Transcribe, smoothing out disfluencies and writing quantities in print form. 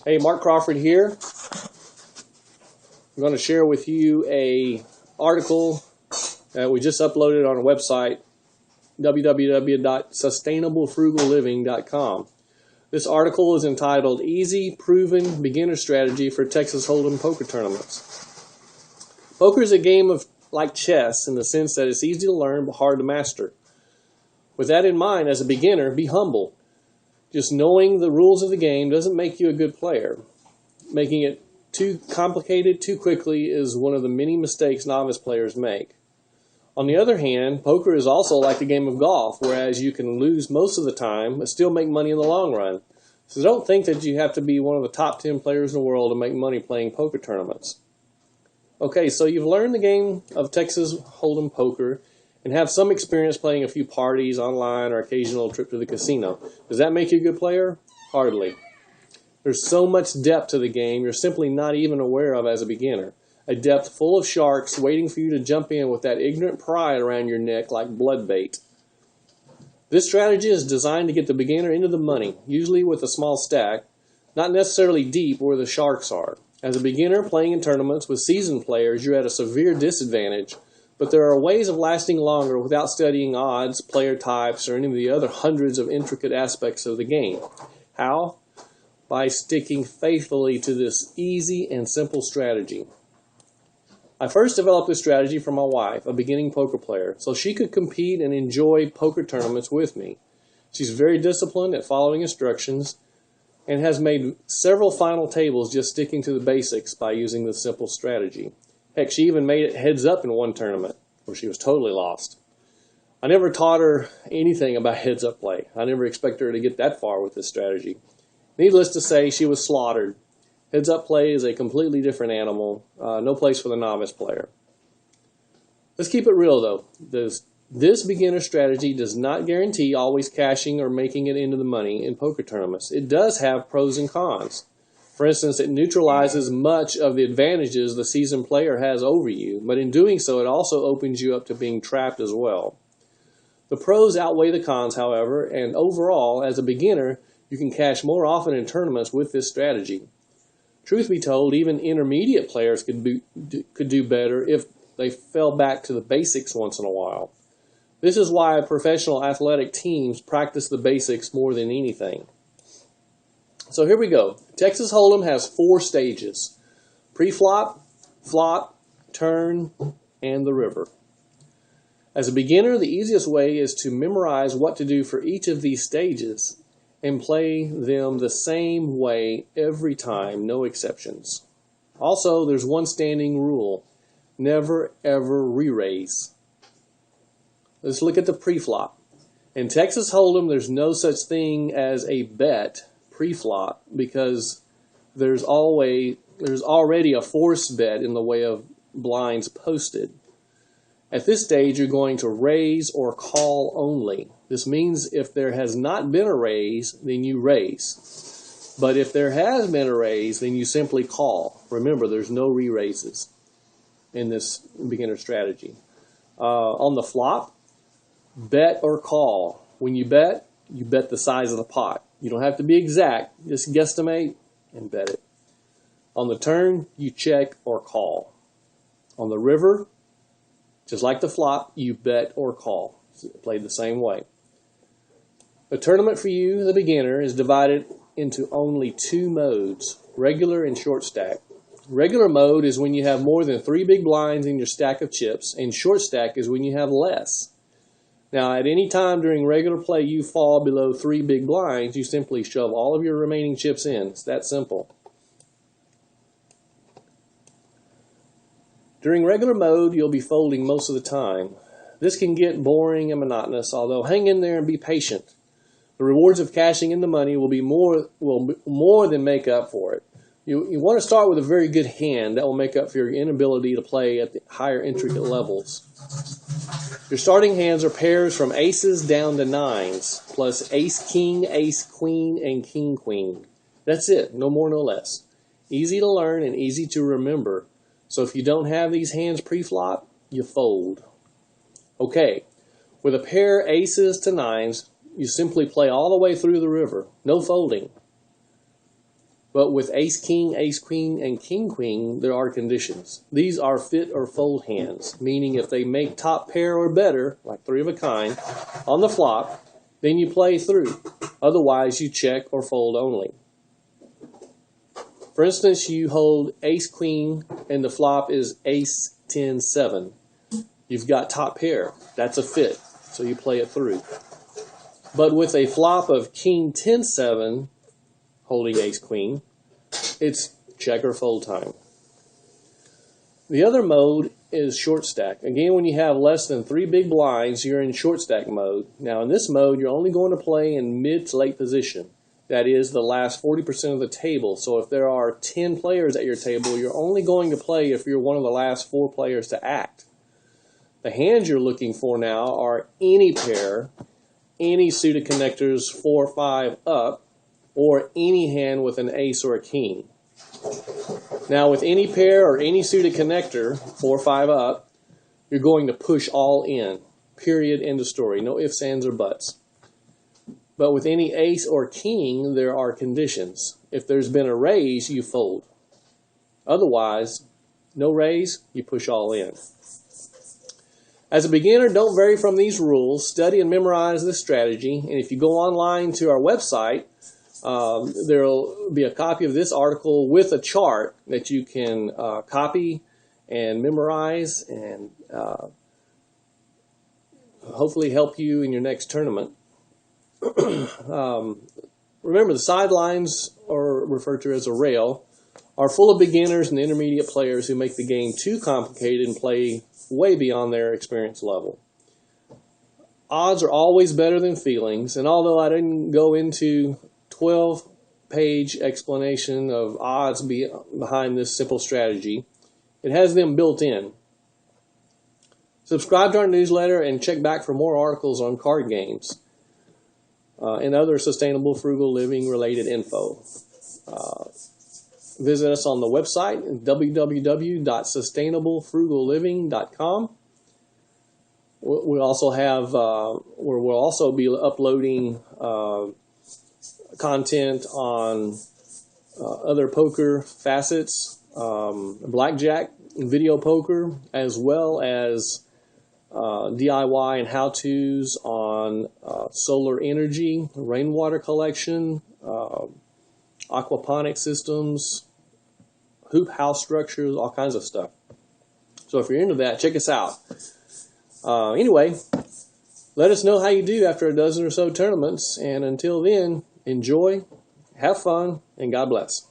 Hey, Mark Crawford here. I'm going to share with you a article that we just uploaded on our website, www.sustainablefrugalliving.com. This article is entitled Easy, Proven Beginner Strategy for Texas Hold'em Poker Tournaments. Poker is a game of like chess in the sense that it's easy to learn but hard to master. With that in mind, as a beginner, be humble. Just knowing the rules of the game doesn't make you a good player. Making it too complicated too quickly is one of the many mistakes novice players make. On the other hand, poker is also like the game of golf, whereas you can lose most of the time but still make money in the long run. So don't think that you have to be one of the top 10 players in the world to make money playing poker tournaments. Okay, so you've learned the game of Texas Hold'em poker and have some experience playing a few parties online or occasional trip to the casino. Does that make you a good player? Hardly. There's so much depth to the game you're simply not even aware of as a beginner. A depth full of sharks waiting for you to jump in with that ignorant pride around your neck like blood bait. This strategy is designed to get the beginner into the money, usually with a small stack, not necessarily deep where the sharks are. As a beginner playing in tournaments with seasoned players, you're at a severe disadvantage. But there are ways of lasting longer without studying odds, player types, or any of the other hundreds of intricate aspects of the game. How? By sticking faithfully to this easy and simple strategy. I first developed this strategy for my wife, a beginning poker player, so she could compete and enjoy poker tournaments with me. She's very disciplined at following instructions and has made several final tables just sticking to the basics by using this simple strategy. Heck, she even made it heads up in one tournament where she was totally lost. I never taught her anything about heads up play. I never expected her to get that far with this strategy. Needless to say, she was slaughtered. Heads up play is a completely different animal. No place for the novice player. Let's keep it real though. This beginner strategy does not guarantee always cashing or making it into the money in poker tournaments. It does have pros and cons. For instance, it neutralizes much of the advantages the seasoned player has over you, but in doing so, it also opens you up to being trapped as well. The pros outweigh the cons, however, and overall, as a beginner, you can cash more often in tournaments with this strategy. Truth be told, even intermediate players could do better if they fell back to the basics once in a while. This is why professional athletic teams practice the basics more than anything. So here we go. Texas Hold'em has 4 stages: pre-flop, flop, turn, and the river. As a beginner, the easiest way is to memorize what to do for each of these stages and play them the same way every time, no exceptions. Also, there's one standing rule: never ever re-raise. Let's look at the pre-flop. In Texas Hold'em, there's no such thing as a bet pre-flop because there's already a force bet in the way of blinds posted. At this stage, you're going to raise or call only. This means if there has not been a raise, then you raise. But if there has been a raise, then you simply call. Remember, there's no re-raises in this beginner strategy. On the flop, bet or call. When you bet the size of the pot. You don't have to be exact, just guesstimate and bet it. On the turn, you check or call. On the river, just like the flop, you bet or call. It's played the same way. A tournament for you, the beginner, is divided into only 2 modes, regular and short stack. Regular mode is when you have more than 3 big blinds in your stack of chips, and short stack is when you have less. Now, at any time during regular play you fall below 3 big blinds, you simply shove all of your remaining chips in. It's that simple. During regular mode, you'll be folding most of the time. This can get boring and monotonous, although hang in there and be patient. The rewards of cashing in the money will more than make up for it. You want to start with a very good hand that will make up for your inability to play at the higher intricate levels. Your starting hands are pairs from aces down to 9s, plus ace-king, ace-queen, and king-queen. That's it, no more, no less. Easy to learn and easy to remember. So if you don't have these hands pre-flop, you fold. Okay, with a pair aces to 9s, you simply play all the way through the river, no folding. But with ace king, and king queen, there are conditions. These are fit or fold hands, meaning if they make top pair or better, like three of a kind, on the flop, then you play through. Otherwise, you check or fold only. For instance, you hold ace queen and the flop is ace 10 7. You've got top pair. That's a fit, so you play it through. But with a flop of king 10 7, holding ace queen, it's check or fold time. The other mode is short stack. Again, when you have less than 3 big blinds, you're in short stack mode. Now in this mode, you're only going to play in mid to late position. That is the last 40% of the table. So if there are 10 players at your table, you're only going to play if you're one of the last 4 players to act. The hands you're looking for now are any pair, any suited connectors 4 or 5 up, or any hand with an ace or a king. Now with any pair or any suited connector 4 or 5 up, you're going to push all in. Period, end of story. No ifs, ands, or buts. But with any ace or king, there are conditions. If there's been a raise, you fold. Otherwise, no raise, you push all in. As a beginner, don't vary from these rules. Study and memorize this strategy. And if you go online to our website, there will be a copy of this article with a chart that you can copy and memorize and hopefully help you in your next tournament. Remember, the sidelines, or referred to as a rail, are full of beginners and intermediate players who make the game too complicated and play way beyond their experience level. Odds are always better than feelings, and although I didn't go into 12-page explanation of odds behind this simple strategy, it has them built in. Subscribe to our newsletter and check back for more articles on card games and other sustainable, frugal living related info. Visit us on the website, www.sustainablefrugalliving.com. We also have, we'll also be uploading content on other poker facets, blackjack, video poker, as well as DIY and how-tos on solar energy, rainwater collection, aquaponic systems, hoop house structures, all kinds of stuff. So if you're into that, check us out. Anyway, let us know how you do after a dozen or so tournaments. And until then, enjoy, have fun, and God bless.